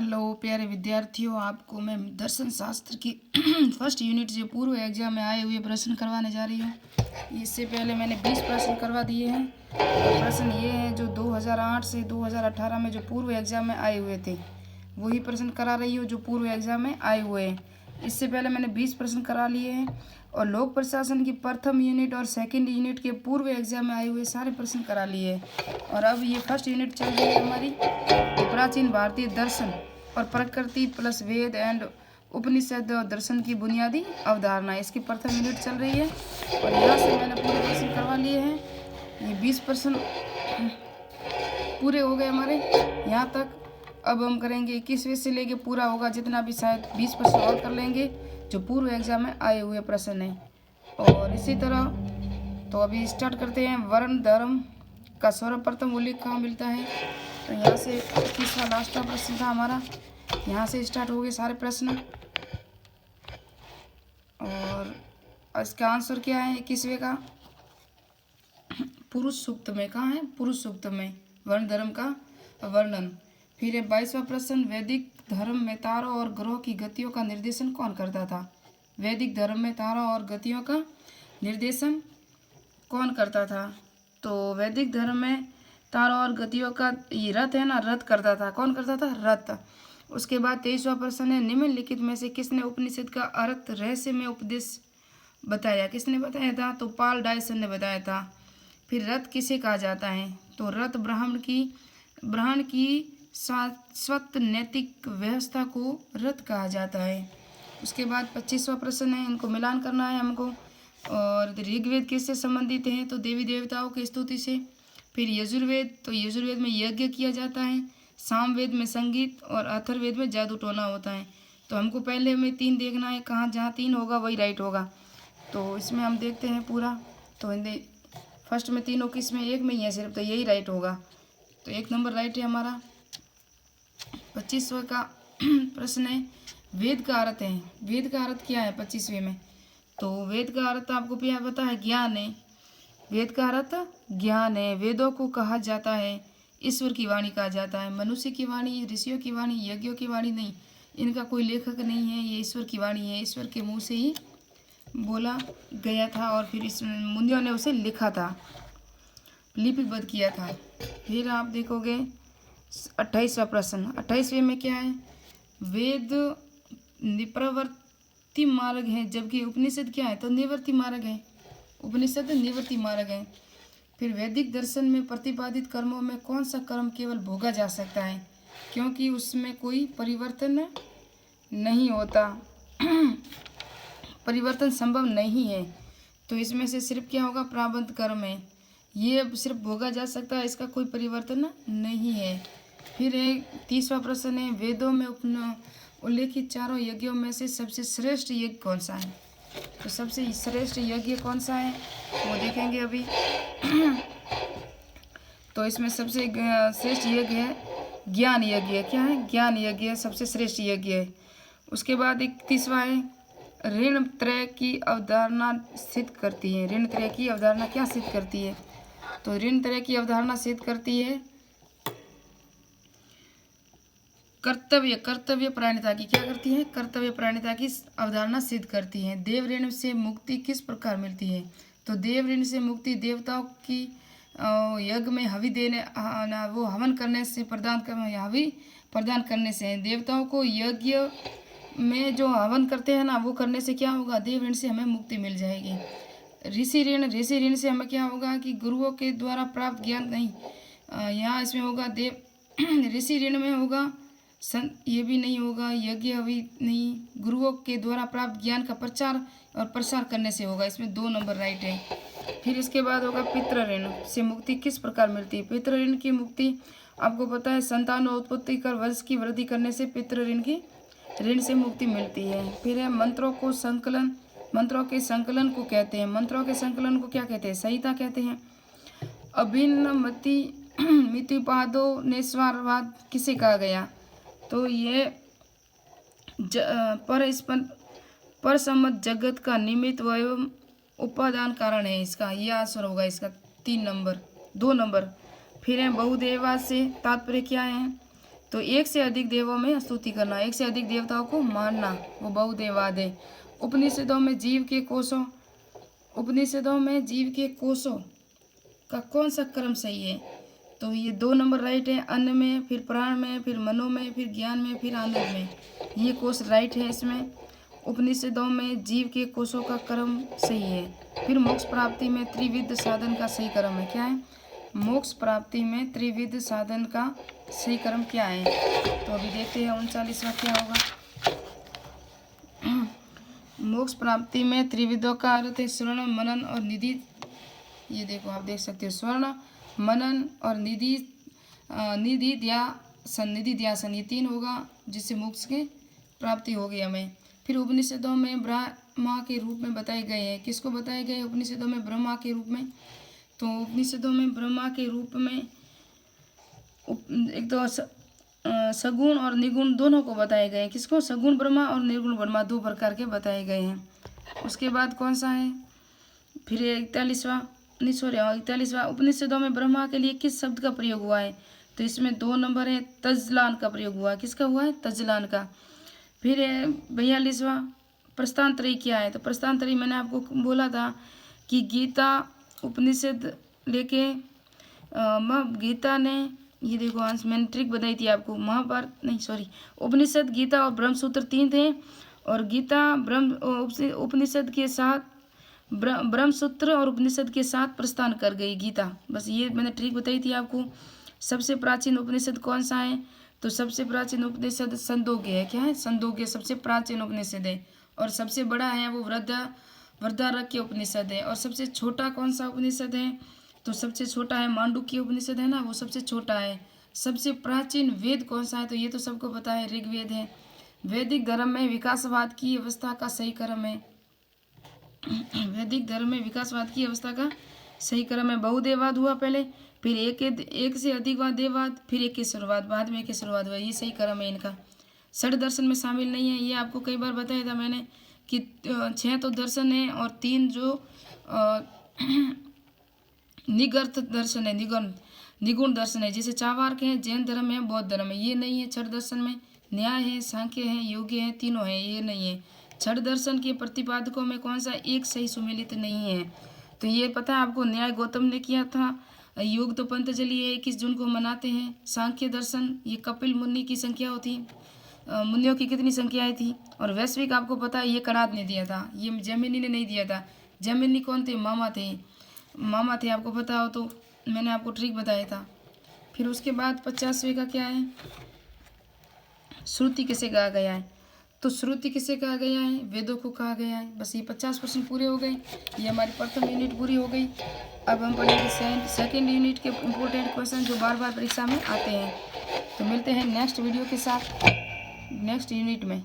Hello प्यारे विद्यार्थियों, आपको मैं दर्शन शास्त्र की फर्स्ट यूनिट जो पूर्व एग्जाम में आए हुए प्रश्न करवाने जा रही हूँ। इससे पहले मैंने 20 प्रश्न करवा दिए हैं। प्रश्न ये हैं जो 2008 से 2018 में जो पूर्व एग्जाम में आए हुए थे, वही प्रश्न करा रही हूँ जो पूर्व एग्जाम में आए हुए हैं। इससे पहले मैंने 20 प्रश्न करा लिए हैं और लोक प्रशासन की प्रथम यूनिट और सेकंड यूनिट के पूर्व एग्जाम में आए हुए सारे प्रश्न करा लिए हैं। और अब ये फर्स्ट यूनिट चल रही है हमारी, प्राचीन भारतीय दर्शन और प्रकृति प्लस वेद एंड उपनिषद और दर्शन की बुनियादी अवधारणा, इसकी प्रथम यूनिट चल रही है। और यहाँ से मैंने पूरे प्रश्न करवा लिए हैं। ये 20 प्रश्न पूरे हो गए हमारे यहाँ तक। अब हम करेंगे 21वें से लेके पूरा होगा जितना भी, शायद 20 प्रश्न और कर लेंगे जो पूर्व एग्जाम में आए हुए प्रश्न हैं। और इसी तरह तो अभी स्टार्ट करते हैं। वर्ण धर्म का सर्वप्रथम उल्लेख कहाँ मिलता है, तो यहाँ से 21वां लास्ट का प्रश्न था हमारा। यहाँ से स्टार्ट हो गए सारे प्रश्न। और इसका आंसर क्या है 21वें का? पुरुष सूक्त में। कहाँ है? पुरुष सूक्त में वर्ण धर्म का वर्णन। फिर 22वां प्रश्न, वैदिक धर्म में तारों और ग्रहों की गतियों का निर्देशन कौन करता था? वैदिक धर्म में तारों और गतियों का निर्देशन कौन करता था? तो वैदिक धर्म में तारों और गतियों का ये रथ है ना, रथ करता था। कौन करता था? रथ। उसके बाद 23वां प्रश्न है, निम्नलिखित में से किसने उपनिषद का अर्थ रहस्य में उपदेश बताया? किसने बताया था? तो पाल डायसन ने बताया था। फिर रथ किसे कहा जाता है? तो रथ ब्राह्मण की शाश्वत नैतिक व्यवस्था को रथ कहा जाता है। उसके बाद 25वां प्रश्न है, इनको मिलान करना है हमको। और ऋग्वेद किससे संबंधित है? तो देवी देवताओं की स्तुति से। फिर यजुर्वेद, तो यजुर्वेद में यज्ञ किया जाता है। सामवेद में संगीत और अथर्ववेद में जादू टोना होता है। तो हमको पहले में 3 देखना है, कहाँ जहाँ 3 होगा वही राइट होगा। तो इसमें हम देखते हैं पूरा। तो हिंदी फर्स्ट में 3 हो, किस में? 1 में ही है सिर्फ, तो यही राइट होगा। तो 1 नंबर राइट है हमारा। 25वां का प्रश्न है, वेद का अर्थ है। वेद का अर्थ क्या है 25वें में? तो वेद का अर्थ आपको पता है, ज्ञान है। वेद का अर्थ ज्ञान है। वेदों को कहा जाता है ईश्वर की वाणी कहा जाता है। मनुष्य की वाणी, ऋषियों की वाणी, यज्ञों की वाणी नहीं, इनका कोई लेखक नहीं है, ये ईश्वर की वाणी है। ईश्वर के मुंह से ही बोला गया था और फिर इस मुनियों ने उसे लिखा था, लिपिबद्ध किया था। फिर आप देखोगे 28वां प्रश्न। 28वें में क्या है? वेद निप्रवर्ति मार्ग है, जबकि उपनिषद क्या है? तो निवृत्ति मार्ग है। उपनिषद निवृत्ति मार्ग है। फिर वैदिक दर्शन में प्रतिपादित कर्मों में कौन सा कर्म केवल भोगा जा सकता है, क्योंकि उसमें कोई परिवर्तन नहीं होता, परिवर्तन संभव नहीं है। तो इसमें से सिर्फ क्या होगा? प्रारब्ध कर्म है, ये सिर्फ भोगा जा सकता है, इसका कोई परिवर्तन नहीं है। फिर 30वां प्रश्न है, वेदों में उल्लेखित 4 यज्ञों में से सबसे श्रेष्ठ यज्ञ कौन सा है? तो सबसे श्रेष्ठ यज्ञ कौन सा है वो देखेंगे अभी। तो इसमें सबसे श्रेष्ठ यज्ञ है ज्ञान यज्ञ। क्या है? ज्ञान यज्ञ सबसे श्रेष्ठ यज्ञ है। उसके बाद 31वां है, ऋण त्रय की अवधारणा सिद्ध करती है। ऋण त्रय की अवधारणा क्या सिद्ध करती है? तो ऋण त्रय की अवधारणा सिद्ध करती है कर्तव्य प्राणिता की। क्या करती है? कर्तव्य प्राणिता की अवधारणा सिद्ध करती है। देव ऋण से मुक्ति किस प्रकार मिलती है? तो देव ऋण से मुक्ति देवताओं की यज्ञ में हवि देने, वो हवन करने से हवि प्रदान करने से है। देवताओं को यज्ञ में जो हवन करते हैं ना, वो करने से क्या होगा? देव ऋण से हमें मुक्ति मिल जाएगी। ऋषि ऋण से हमें क्या होगा कि गुरुओं के द्वारा प्राप्त ज्ञान नहीं, यहाँ इसमें होगा देव ऋषि ऋण में होगा ये भी नहीं होगा, यज्ञ अभी नहीं, गुरुओं के द्वारा प्राप्त ज्ञान का प्रचार और प्रसार करने से होगा। इसमें 2 नंबर राइट है। फिर इसके बाद होगा पितृ ऋण से मुक्ति किस प्रकार मिलती है? पितृ ऋण की मुक्ति आपको पता है, संतान उत्पत्ति कर वंश की वृद्धि करने से पितृ ऋण से मुक्ति मिलती है। फिर है मंत्रों के संकलन को कहते हैं। मंत्रों के संकलन को क्या कहते हैं? संहिता कहते हैं। अभिन्न मितिपादो नेस्वारवाद किसे कहा गया? तो ये पर सम्मत जगत का निमित्त एवं उपादान कारण है इसका, ये आंसर होगा इसका 2 नंबर। फिर है बहुदेवा से तात्पर्य क्या है? तो एक से अधिक देवों में स्तुति करना, एक से अधिक देवताओं को मानना, वो बहुदेववाद है। उपनिषदों में जीव के कोषों का कौन सा क्रम सही है? तो ये 2 नंबर राइट है, अन्न में, फिर प्राण में, फिर मनो में, फिर ज्ञान में, फिर आनंद में। ये कोष राइट है इसमें। उपनिषदों में जीव के कोषों का क्रम सही है। फिर मोक्ष प्राप्ति में त्रिविध साधन का सही क्रम है, क्या है? मोक्ष प्राप्ति में त्रिविध साधन का सही क्रम क्या है? तो अभी देखते हैं 39वां क्या होगा। मोक्ष प्राप्ति में त्रिविधों का अर्थ है स्वर्ण, मनन और निधि। ये देखो आप देख सकते हो, स्वर्ण, मनन और निधि ध्यासन, ये 3 होगा जिससे मोक्ष की प्राप्ति होगी हमें। फिर उपनिषदों में ब्रह्मा के रूप में बताए गए हैं। किसको बताए गए उपनिषदों में? ब्रह्मा के रूप में। तो उपनिषदों में ब्रह्मा के रूप में एक तो सगुण और निगुण दोनों को बताए गए हैं। किसको? सगुण ब्रह्मा और निर्गुण ब्रह्मा, 2 प्रकार के बताए गए हैं। उसके बाद कौन सा है? फिर 41वां उपनिषदों में ब्रह्मा के लिए किस शब्द का प्रयोग हुआ है? तो इसमें 2 नंबर है, तजलान का प्रयोग हुआ है। किसका हुआ है? तजलान का। फिर 42वां प्रस्थानत्रयी क्या है? तो प्रस्थानत्रयी मैंने आपको बोला था कि गीता उपनिषद लेके गीता ने, ये देखो आंसर मैंने ट्रिक बताई थी आपको, उपनिषद, गीता और ब्रह्मसूत्र 3 थे, और गीता उपनिषद के साथ ब्रह्मसूत्र और उपनिषद के साथ प्रस्थान कर गई गीता। बस ये मैंने ट्रिक बताई थी आपको। सबसे प्राचीन उपनिषद कौन सा है? तो सबसे प्राचीन उपनिषद छंदोग्य है। क्या है? छंदोग्य सबसे प्राचीन उपनिषद है, और सबसे बड़ा है वो वृहदारण्यक उपनिषद है। और सबसे छोटा कौन सा उपनिषद है? तो सबसे छोटा है मांडुक्य उपनिषद है ना, वो सबसे छोटा है। सबसे प्राचीन वेद कौन सा है? तो ये तो सबको पता है, ऋग्वेद है। वैदिक धर्म में विकासवाद की अवस्था का सही क्रम है। वैदिक धर्म में विकासवाद की अवस्था का सही क्रम है। बहुदेववाद हुआ पहले, फिर एक से अधिकवाद देववाद, फिर एकेश्वरवाद, बाद में एकेश्वरवाद हुआ। ये सही क्रम है इनका। षड दर्शन में शामिल नहीं है, ये आपको कई बार बताया था मैंने कि 6 तो दर्शन है और 3 जो निगर्थ दर्शन है, निगुण दर्शन है। जैसे चावार्क है, जैन धर्म है, बौद्ध धर्म है, ये नहीं है। छठ दर्शन में न्याय है, सांख्य है, योग्य है, तीनों है, ये नहीं है। छठ दर्शन के प्रतिपादकों में कौन सा एक सही सुमेलित नहीं है? तो ये पता है आपको, न्याय गौतम ने किया था, योग तो पतंजलि है, 21 जून को मनाते हैं। सांख्य दर्शन ये कपिल मुनि की संख्या होती, मुनियों की कितनी संख्याएं थी। और वैश्विक आपको पता है ये कणाद ने दिया था, ये जैमिनी ने नहीं दिया था। जैमिनी कौन थे? मामा थे, आपको पता हो तो मैंने आपको ट्रिक बताया था। फिर उसके बाद 50वें का क्या है? श्रुति किसे कहा गया है? तो श्रुति किसे कहा गया है? वेदों को कहा गया है। बस ये 50% पूरे हो गए। ये हमारी प्रथम यूनिट पूरी हो गई। अब हम पढ़ेंगे सेकेंड यूनिट के इम्पोर्टेंट क्वेश्चन जो बार बार परीक्षा में आते हैं। तो मिलते हैं नेक्स्ट वीडियो के साथ नेक्स्ट यूनिट में।